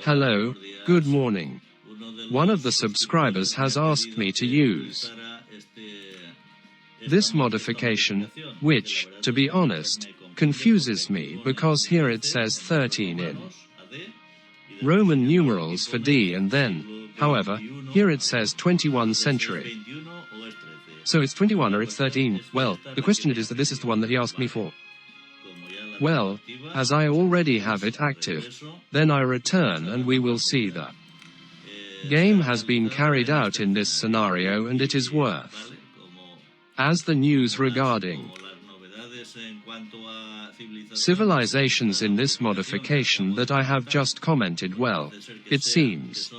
Hello, good morning. One of the subscribers has asked me to use this modification, which, to be honest, confuses me because here it says 13 in Roman numerals for D and then, however, here it says 21st century. So it's 21 or it's 13. Well, the question is that this is the one that he asked me for. Well, as I already have it active, then I return and we will see the game has been carried out in this scenario and it is worth. As the news regarding civilizations in this modification that I have just commented, well, it seems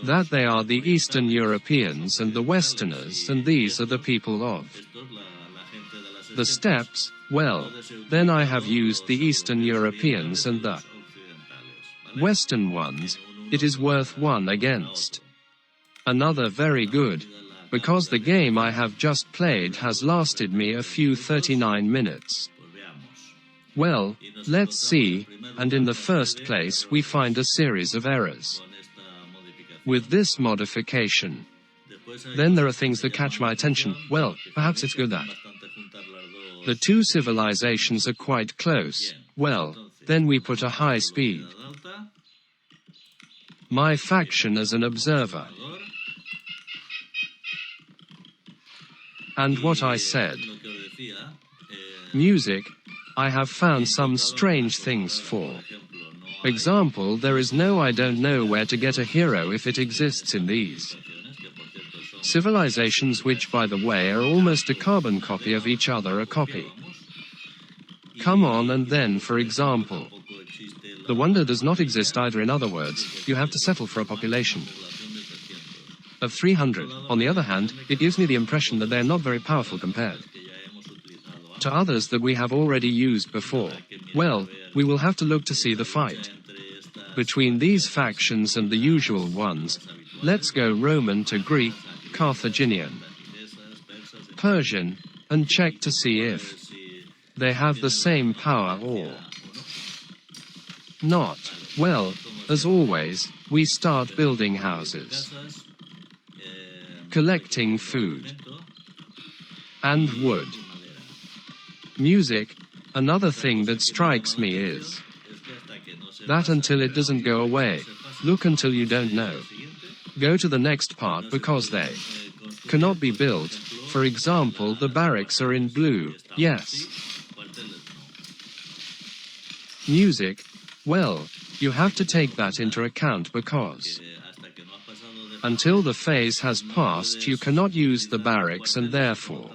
that they are the Eastern Europeans and the Westerners, and these are the people of the steppes. Well, then I have used the Eastern Europeans and the Western ones. It is worth 1 against another. Very good, because the game I have just played has lasted me a few 39 minutes. Well, let's see, and in the first place we find a series of errors with this modification. Then there are things that catch my attention. Well, perhaps it's good that the two civilizations are quite close. Well, then we put a high speed. My faction as an observer. And what I said. Music, I have found some strange things. For example, there is no I don't know where to get a hero if it exists in these civilizations, which by the way are almost a carbon copy of each other, a copy. Come on, and then for example, the wonder does not exist either. In other words, you have to settle for a population of 300. On the other hand, it gives me the impression that they are not very powerful compared to others that we have already used before. Well, we will have to look to see the fight between these factions and the usual ones. Let's go Roman to Greek, Carthaginian, Persian, and check to see if they have the same power or not. Well, as always, we start building houses, collecting food and wood. Music, another thing that strikes me is that until it doesn't go away, look until you don't know. Go to the next part because they cannot be built. For example, the barracks are in blue. Yes. Music, well, you have to take that into account because until the phase has passed you cannot use the barracks, and therefore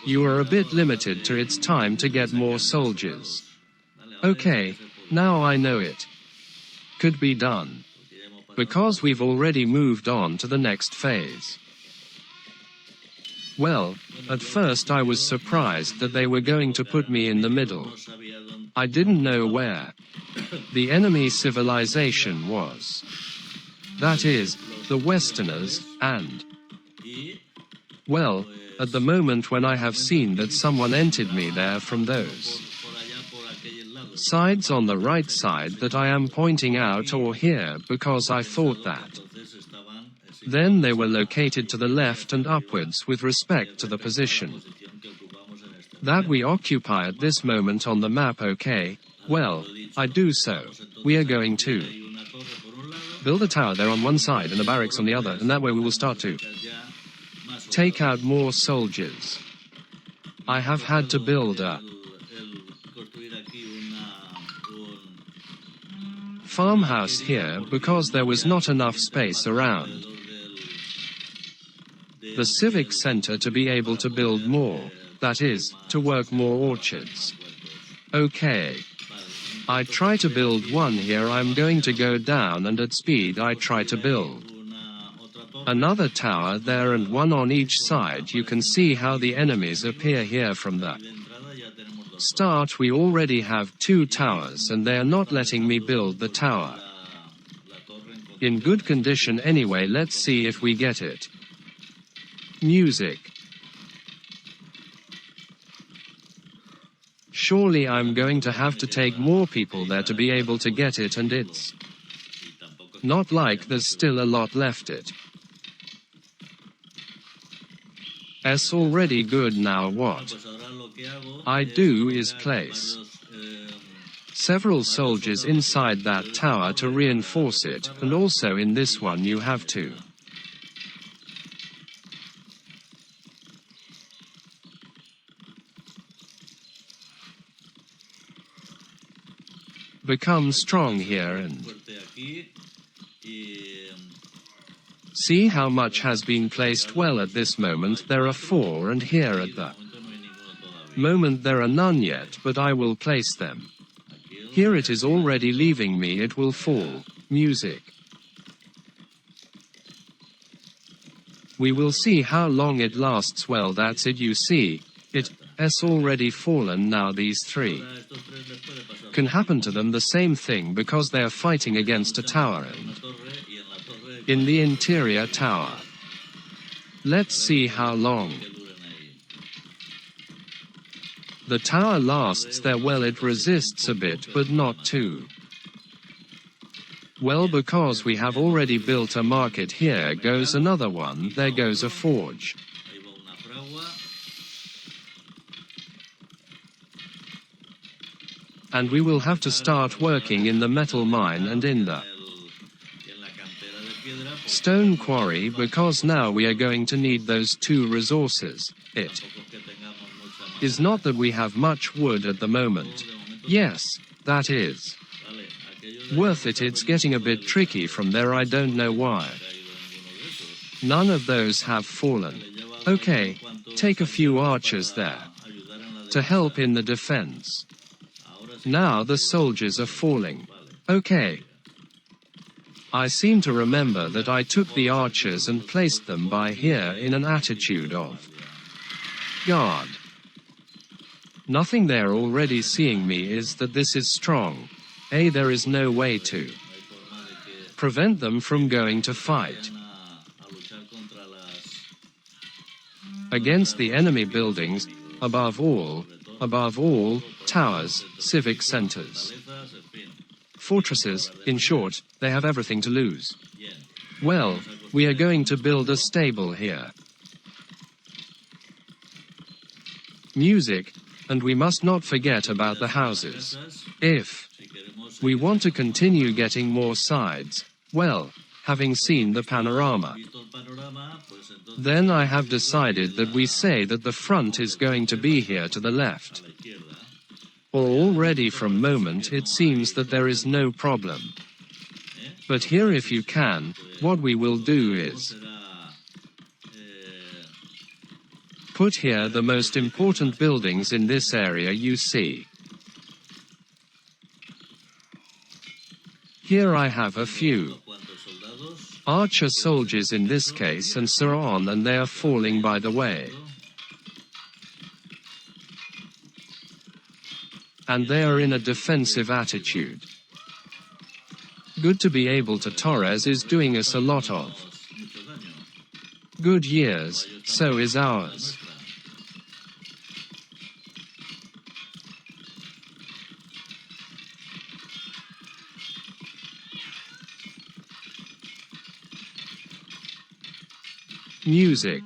you are a bit limited to its time to get more soldiers. Okay, now I know it could be done, because we've already moved on to the next phase. Well, at first I was surprised that they were going to put me in the middle. I didn't know where the enemy civilization was. That is, the Westerners, and well, at the moment when I have seen that someone entered me there from those sides on the right side that I am pointing out, or here, because I thought that then they were located to the left and upwards with respect to the position that we occupy at this moment on the map. Okay, well, I do so. We are going to build a tower there on one side and a barracks on the other, and that way we will start to take out more soldiers. I have had to build a farmhouse here because there was not enough space around the civic center to be able to build more, that is, to work more orchards. Okay. I try to build one here. I'm going to go down and at speed I try to build another tower there and one on each side. You can see how the enemies appear here from the start. We already have 2 towers and they are not letting me build the tower in good condition. Anyway, let's see if we get it. Music. Surely I'm going to have to take more people there to be able to get it, and it's not like there's still a lot left it. It's already good. Now what I do is place several soldiers inside that tower to reinforce it, and also in this one you have to become strong here and see how much has been placed. Well, at this moment there are 4, and here at the moment there are none yet, but I will place them. Here it is already leaving me, it will fall. Music. We will see how long it lasts. Well, that's it, you see. It's already fallen. Now these 3 can happen to them the same thing because they are fighting against a tower and in the interior tower. Let's see how long the tower lasts there. Well, it resists a bit, but not too well, because we have already built a market. Here goes another one, there goes a forge. And we will have to start working in the metal mine and in the stone quarry, because now we are going to need those 2 resources. It is not that we have much wood at the moment. Yes, that is worth it. It's getting a bit tricky from there, I don't know why. None of those have fallen. Okay, take a few archers there to help in the defense. Now the soldiers are falling. Okay. I seem to remember that I took the archers and placed them by here in an attitude of guard. Nothing there. Already seeing me is that this is strong. There is no way to prevent them from going to fight against the enemy buildings, above all, towers, civic centers, fortresses. In short, they have everything to lose. Well, we are going to build a stable here. Music, and we must not forget about the houses. If we want to continue getting more sides, well, having seen the panorama, then I have decided that we say that the front is going to be here to the left. Or already from moment it seems that there is no problem. But here, if you can, what we will do is put here the most important buildings in this area you see. Here I have a few archer soldiers in this case, and so on, and they are falling by the way. And they are in a defensive attitude. Good to be able to. Torres is doing us a lot of good years, so is ours. Music.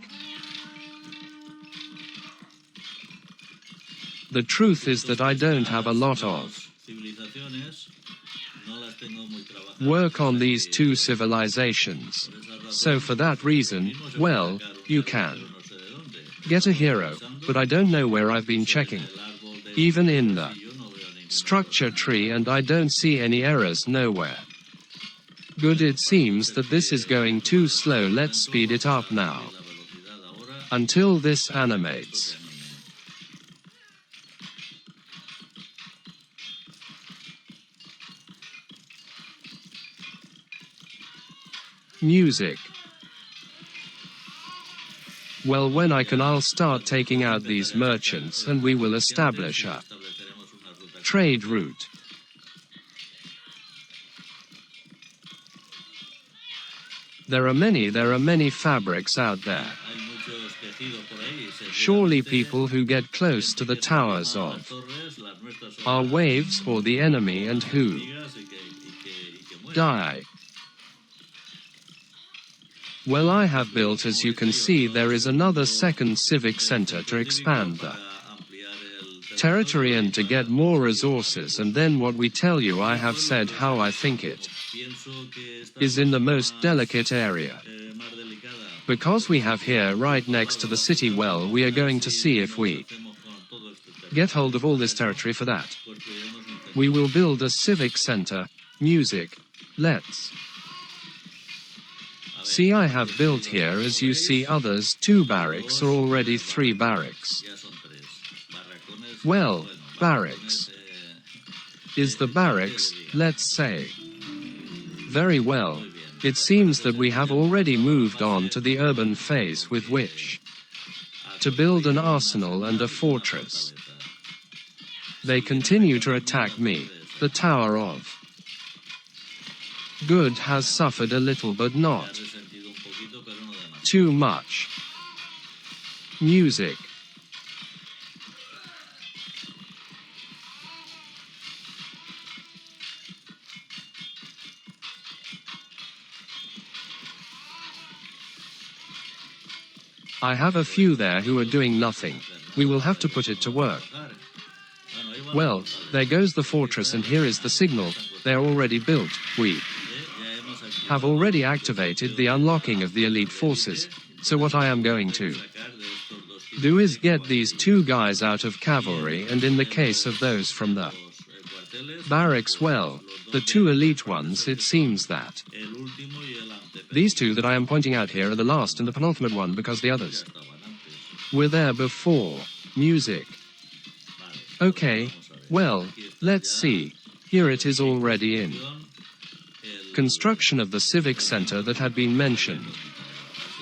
The truth is that I don't have a lot of work on these 2 civilizations. So for that reason, well, you can get a hero, but I don't know where. I've been checking even in the structure tree and I don't see any errors nowhere. Good, it seems that this is going too slow. Let's speed it up now until this animates. Music. Well, when I can, I'll start taking out these merchants and we will establish a trade route. There are many fabrics out there. Surely people who get close to the towers of are waves for the enemy and who die. Well, I have built, as you can see, there is another second civic center to expand the territory and to get more resources, and then what we tell you, I have said how I think it is in the most delicate area. Because we have here right next to the city, well, we are going to see if we get hold of all this territory. For that, we will build a civic center. Music. Let's see. I have built here, as you see, others 2 barracks, or already 3 barracks. Well, barracks is the barracks, let's say. Very well. It seems that we have already moved on to the urban phase with which to build an arsenal and a fortress. They continue to attack me. The Tower of Good has suffered a little, but not too much. Music. I have a few there who are doing nothing. We will have to put it to work. Well, there goes the fortress, and here is the signal. They're already built. We have already activated the unlocking of the elite forces. So what I am going to do is get these 2 guys out of cavalry, and in the case of those from the barracks, well, the 2 elite ones, it seems that these 2 that I am pointing out here are the last and the penultimate one, because the others were there before. Music. Okay, well, let's see. Here it is already in construction of the civic center that had been mentioned.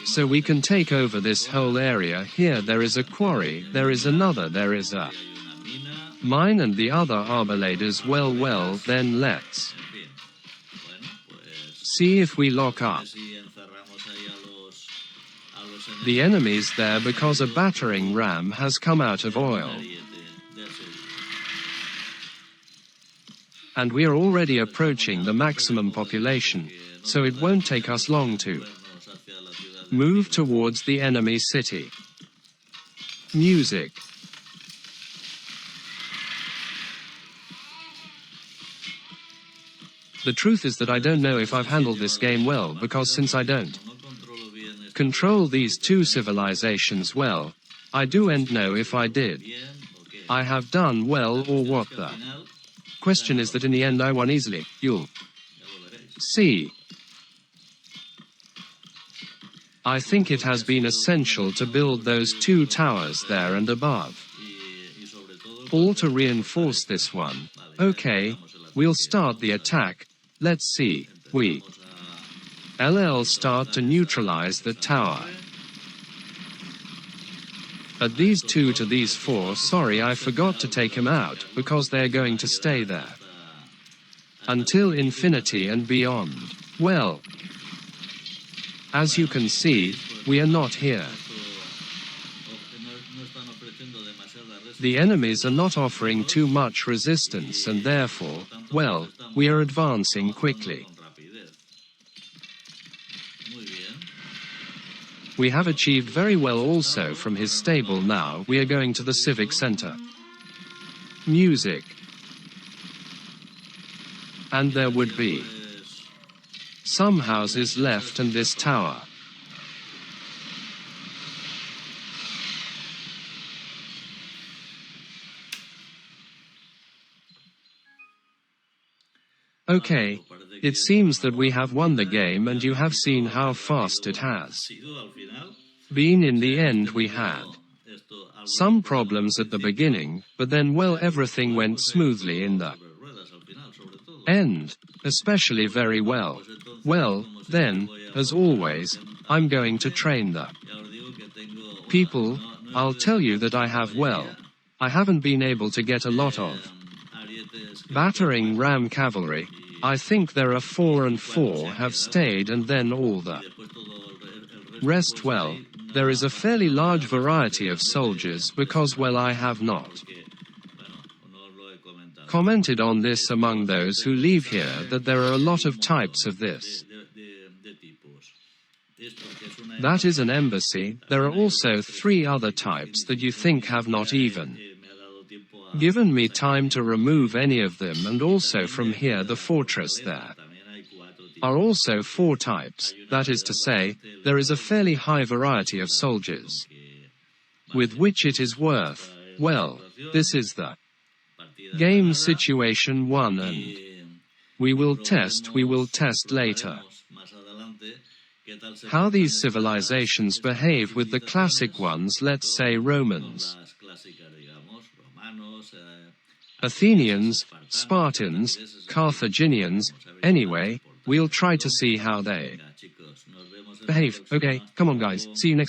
So we can take over this whole area. Here there is a quarry, there is another, there is a mine, and the other arbaladers. Well, then let's see if we lock up the enemies there, because a battering ram has come out of oil. And we are already approaching the maximum population, so it won't take us long to move towards the enemy city. Music. The truth is that I don't know if I've handled this game well, because since I don't control these 2 civilizations well, I don't know if I did. I have done well, or what. The question is that in the end I won easily. You'll see. I think it has been essential to build those 2 towers there and above, all to reinforce this one. Okay, we'll start the attack. Let's see. We start to neutralize the tower. At these 2 to these 4, sorry, I forgot to take him out, because they're going to stay there until infinity and beyond. Well, as you can see, we are not here. The enemies are not offering too much resistance, and therefore, well, we are advancing quickly. We have achieved very well also from his stable. Now we are going to the civic center. Music. And there would be some houses left and this tower. Okay, it seems that we have won the game, and you have seen how fast it has been. In the end we had some problems at the beginning, but then, well, everything went smoothly in the end, especially very well. Well, then, as always, I'm going to train the people. I'll tell you that I haven't been able to get a lot of battering ram cavalry. I think there are 4 and 4 have stayed, and then all the rest. Well, there is a fairly large variety of soldiers, because, well, I have not commented on this among those who leave here that there are a lot of types of this. That is an embassy. There are also 3 other types that you think have not even given me time to remove any of them, and also from here the fortress there are also 4 types. That is to say, there is a fairly high variety of soldiers with which it is worth, well, this is the game situation 1, and we will test later how these civilizations behave with the classic ones, let's say Romans, Athenians, Spartans, Carthaginians. Anyway, we'll try to see how they behave. Okay, come on guys, see you next